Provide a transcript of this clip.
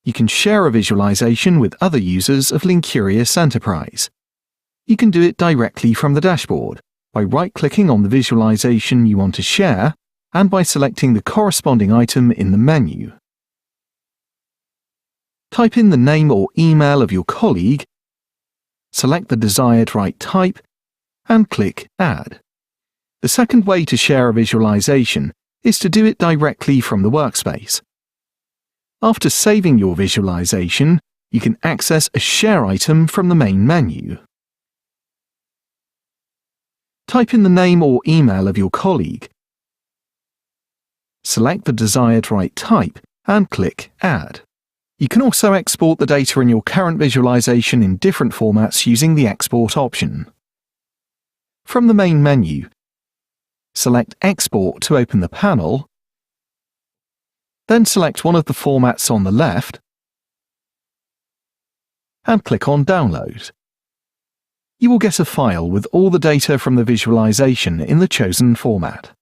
You can share a visualization with other users of Linkurious Enterprise. You can do it directly from the dashboard by right-clicking on the visualization you want to share and by selecting the corresponding item in the menu. Type in the name or email of your colleague, select the desired right type, and click Add. The second way to share a visualization is to do it directly from the workspace. After saving your visualization, you can access a share item from the main menu. Type in the name or email of your colleague, select the desired right type, and click Add. You can also export the data in your current visualization in different formats using the Export option. From the main menu, select Export to open the panel, then select one of the formats on the left and click on Download. You will get a file with all the data from the visualization in the chosen format.